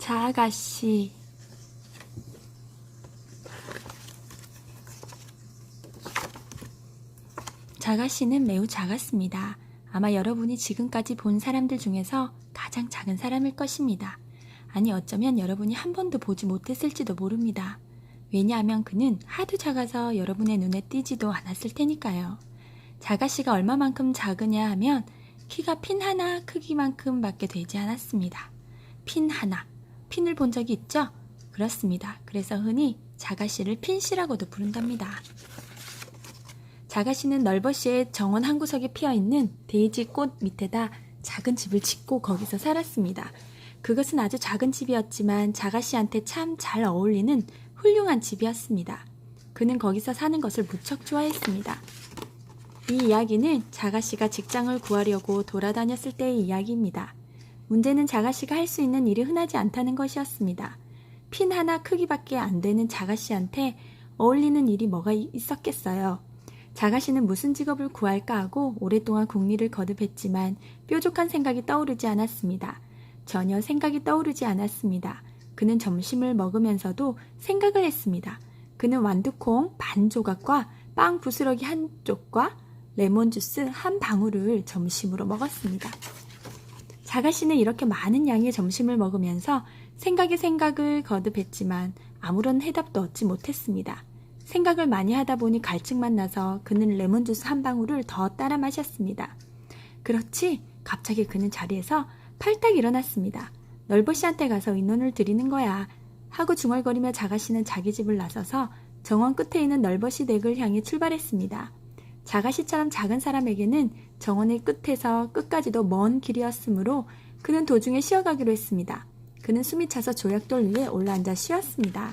자가씨. 자가씨는 매우 작았습니다. 아마 여러분이 지금까지 본 사람들 중에서 가장 작은 사람일 것입니다. 아니, 어쩌면 여러분이 한 번도 보지 못했을지도 모릅니다. 왜냐하면 그는 하도 작아서 여러분의 눈에 띄지도 않았을 테니까요. 자가씨가 얼마만큼 작으냐 하면 키가 핀 하나 크기만큼 밖에 되지 않았습니다. 핀 하나. 핀을 본 적이 있죠? 그렇습니다. 그래서 흔히 자가씨를 핀씨라고도 부른답니다. 자가씨는 널버시의 정원 한 구석에 피어있는 데이지 꽃 밑에다 작은 집을 짓고 거기서 살았습니다. 그것은 아주 작은 집이었지만 자가씨한테 참 잘 어울리는 훌륭한 집이었습니다. 그는 거기서 사는 것을 무척 좋아했습니다. 이 이야기는 자가씨가 직장을 구하려고 돌아다녔을 때의 이야기입니다. 문제는 자가씨가 할 수 있는 일이 흔하지 않다는 것이었습니다. 핀 하나 크기밖에 안 되는 자가씨한테 어울리는 일이 뭐가 있었겠어요. 자가씨는 무슨 직업을 구할까 하고 오랫동안 궁리를 거듭했지만 뾰족한 생각이 떠오르지 않았습니다. 전혀 생각이 떠오르지 않았습니다. 그는 점심을 먹으면서도 생각을 했습니다. 그는 완두콩 반 조각과 빵 부스러기 한 쪽과 레몬 주스 한 방울을 점심으로 먹었습니다. 자가씨는 이렇게 많은 양의 점심을 먹으면서 생각에 생각을 거듭했지만 아무런 해답도 얻지 못했습니다. 생각을 많이 하다 보니 갈증만 나서 그는 레몬 주스 한 방울을 더 따라 마셨습니다. 그렇지, 갑자기 그는 자리에서 팔딱 일어났습니다. 널버시한테 가서 의논을 드리는 거야 하고 중얼거리며 자가씨는 자기 집을 나서서 정원 끝에 있는 널버시 댁을 향해 출발했습니다. 자가씨처럼 작은 사람에게는 정원의 끝에서 끝까지도 먼 길이었으므로 그는 도중에 쉬어가기로 했습니다. 그는 숨이 차서 조약돌 위에 올라앉아 쉬었습니다.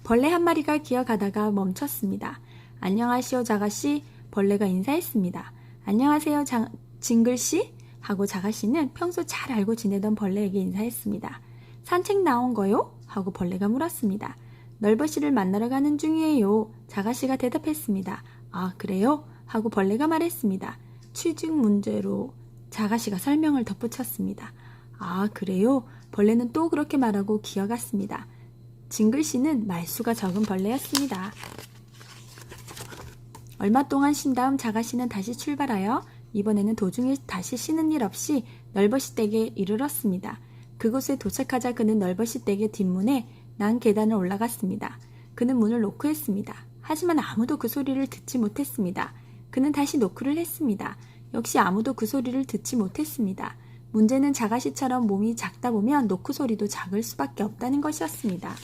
벌레 한 마리가 기어가다가 멈췄습니다. 안녕하시오 자가씨. 벌레가 인사했습니다. 안녕하세요 징글씨. 하고 자가씨는 평소 잘 알고 지내던 벌레에게 인사했습니다. 산책 나온 거요? 하고 벌레가 물었습니다. 널버시를 만나러 가는 중이에요. 자가씨가 대답했습니다. 아, 그래요? 하고 벌레가 말했습니다. 취직 문제로. 자가씨가 설명을 덧붙였습니다. 아, 그래요? 벌레는 또 그렇게 말하고 기어갔습니다. 징글씨는 말수가 적은 벌레였습니다. 얼마 동안 쉰 다음 자가씨는 다시 출발하여 이번에는 도중에 다시 쉬는 일 없이 널버시 댁에 이르렀습니다. 그곳에 도착하자 그는 널버시 댁의 뒷문에 난 계단을 올라갔습니다. 그는 문을 노크했습니다. 하지만 아무도 그 소리를 듣지 못했습니다. 그는 다시 노크를 했습니다. 역시 아무도 그 소리를 듣지 못했습니다. 문제는 자가씨처럼 몸이 작다 보면 노크 소리도 작을 수밖에 없다는 것이었습니다.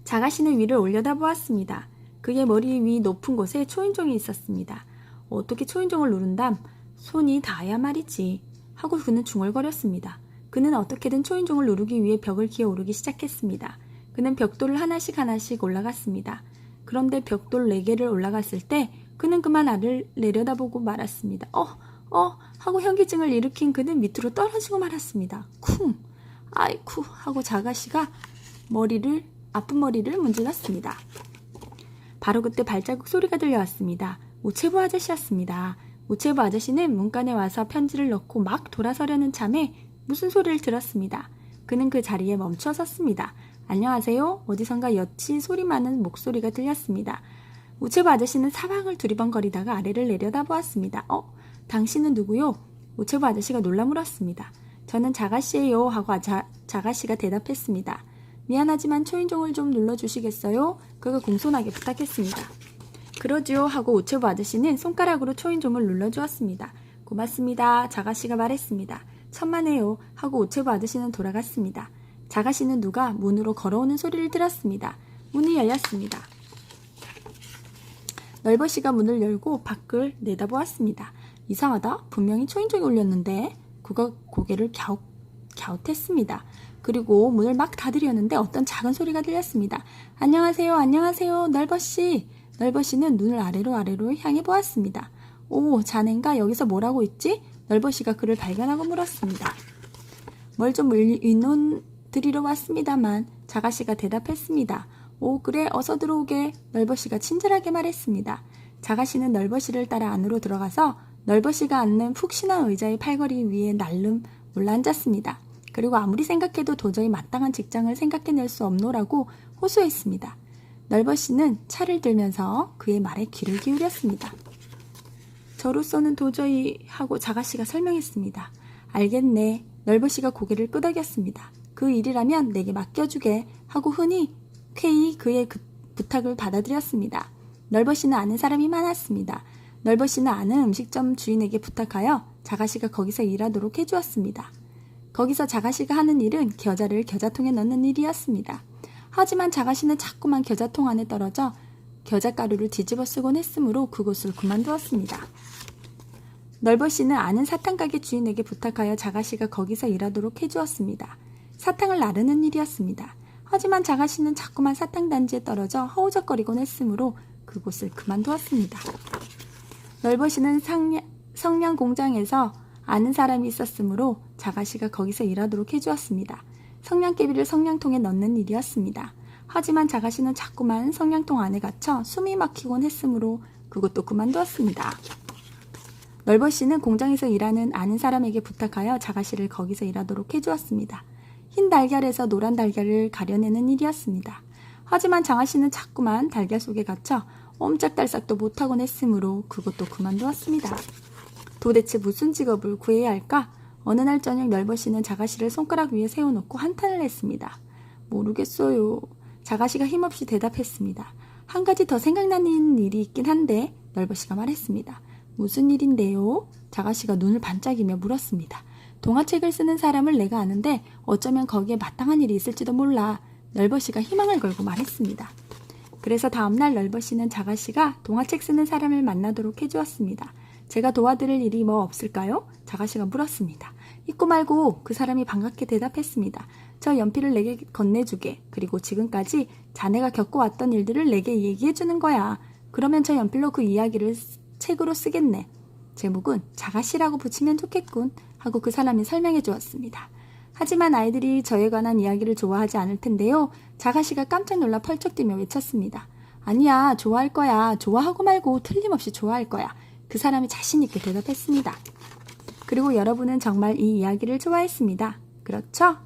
자가씨는 위를 올려다보았습니다. 그의 머리 위 높은 곳에 초인종이 있었습니다. 어떻게 초인종을 누른담? 손이 닿아야 말이지. 하고 그는 중얼거렸습니다. 그는 어떻게든 초인종을 누르기 위해 벽을 기어오르기 시작했습니다. 그는 벽돌을 하나씩 올라갔습니다. 그런데 벽돌 4개를 올라갔을 때 그는 그만 아래를 내려다보고 말았습니다. 하고 현기증을 일으킨 그는 밑으로 떨어지고 말았습니다. 쿵! 아이쿠! 하고 자가씨가 아픈 머리를 문질렀습니다. 바로 그때 발자국 소리가 들려왔습니다. 우체부 아저씨였습니다. 우체부 아저씨는 문간에 와서 편지를 넣고 막 돌아서려는 참에 무슨 소리를 들었습니다. 그는 그 자리에 멈춰 섰습니다. 안녕하세요. 어디선가 여치 소리 많은 목소리가 들렸습니다. 우체부 아저씨는 사방을 두리번거리다가 아래를 내려다보았습니다. 당신은 누구요? 우체부 아저씨가 놀라 물었습니다. 저는 자가씨예요 하고 자가씨가 대답했습니다. 미안하지만 초인종을 좀 눌러주시겠어요? 그가 공손하게 부탁했습니다. 그러지요 하고 우체부 아저씨는 손가락으로 초인종을 눌러주었습니다. 고맙습니다. 자가씨가 말했습니다. 천만에요 하고 우체부 아저씨는 돌아갔습니다. 자가씨는 누가 문으로 걸어오는 소리를 들었습니다. 문이 열렸습니다. 널버시가 문을 열고 밖을 내다보았습니다. 이상하다. 분명히 초인종이 울렸는데. 그가 고개를 갸웃했습니다. 그리고 문을 막 닫으려는데 어떤 작은 소리가 들렸습니다. 안녕하세요. 안녕하세요. 널버시. 널버시는 눈을 아래로 향해 보았습니다. 오, 자넨가 여기서 뭐라고 있지? 널버시가 그를 발견하고 물었습니다. 뭘 좀 의논 드리러 왔습니다만 자가씨가 대답했습니다. 오, 그래, 어서 들어오게. 널버시가 친절하게 말했습니다. 자가씨는 널버시를 따라 안으로 들어가서 널버시가 앉는 푹신한 의자의 팔걸이 위에 날름 올라앉았습니다. 그리고 아무리 생각해도 도저히 마땅한 직장을 생각해낼 수 없노라고 호소했습니다. 널버씨는 차를 들면서 그의 말에 귀를 기울였습니다. 저로서는 도저히 하고 자가씨가 설명했습니다. 알겠네. 널버씨가 고개를 끄덕였습니다. 그 일이라면 내게 맡겨주게 하고 흔히 쾌히 그의 부탁을 받아들였습니다. 널버씨는 아는 사람이 많았습니다. 널버씨는 아는 음식점 주인에게 부탁하여 자가씨가 거기서 일하도록 해주었습니다. 거기서 자가씨가 하는 일은 겨자를 겨자통에 넣는 일이었습니다. 하지만 자가씨는 자꾸만 겨자통 안에 떨어져 겨자가루를 뒤집어 쓰곤 했으므로 그곳을 그만두었습니다. 널버씨는 아는 사탕가게 주인에게 부탁하여 자가씨가 거기서 일하도록 해주었습니다. 사탕을 나르는 일이었습니다. 하지만 자가씨는 자꾸만 사탕단지에 떨어져 허우적거리곤 했으므로 그곳을 그만두었습니다. 널버씨는 성냥 공장에서 아는 사람이 있었으므로 자가씨가 거기서 일하도록 해주었습니다. 성냥개비를 성냥통에 넣는 일이었습니다. 하지만 자가씨는 자꾸만 성냥통 안에 갇혀 숨이 막히곤 했으므로 그것도 그만두었습니다. 널버씨는 공장에서 일하는 아는 사람에게 부탁하여 자가씨를 거기서 일하도록 해주었습니다. 흰 달걀에서 노란 달걀을 가려내는 일이었습니다. 하지만 자가씨는 자꾸만 달걀 속에 갇혀 옴짝달싹도 못하곤 했으므로 그것도 그만두었습니다. 도대체 무슨 직업을 구해야 할까? 어느 날 저녁 널버씨는 자가씨를 손가락 위에 세워놓고 한탄을 했습니다. 모르겠어요. 자가씨가 힘없이 대답했습니다. 한 가지 더 생각나는 일이 있긴 한데 널버씨가 말했습니다. 무슨 일인데요? 자가씨가 눈을 반짝이며 물었습니다. 동화책을 쓰는 사람을 내가 아는데 어쩌면 거기에 마땅한 일이 있을지도 몰라. 널버씨가 희망을 걸고 말했습니다. 그래서 다음날 널버씨는 자가씨가 동화책 쓰는 사람을 만나도록 해주었습니다. 제가 도와드릴 일이 뭐 없을까요? 자가씨가 물었습니다. 있고 말고 그 사람이 반갑게 대답했습니다. 저 연필을 내게 건네주게. 그리고 지금까지 자네가 겪어왔던 일들을 내게 얘기해주는 거야. 그러면 저 연필로 그 이야기를 책으로 쓰겠네. 제목은 자가씨라고 붙이면 좋겠군 하고 그 사람이 설명해 주었습니다. 하지만 아이들이 저에 관한 이야기를 좋아하지 않을 텐데요. 자가씨가 깜짝 놀라 펄쩍 뛰며 외쳤습니다. 아니야, 좋아할 거야. 좋아하고 말고 틀림없이 좋아할 거야. 그 사람이 자신 있게 대답했습니다. 그리고 여러분은 정말 이 이야기를 좋아했습니다. 그렇죠?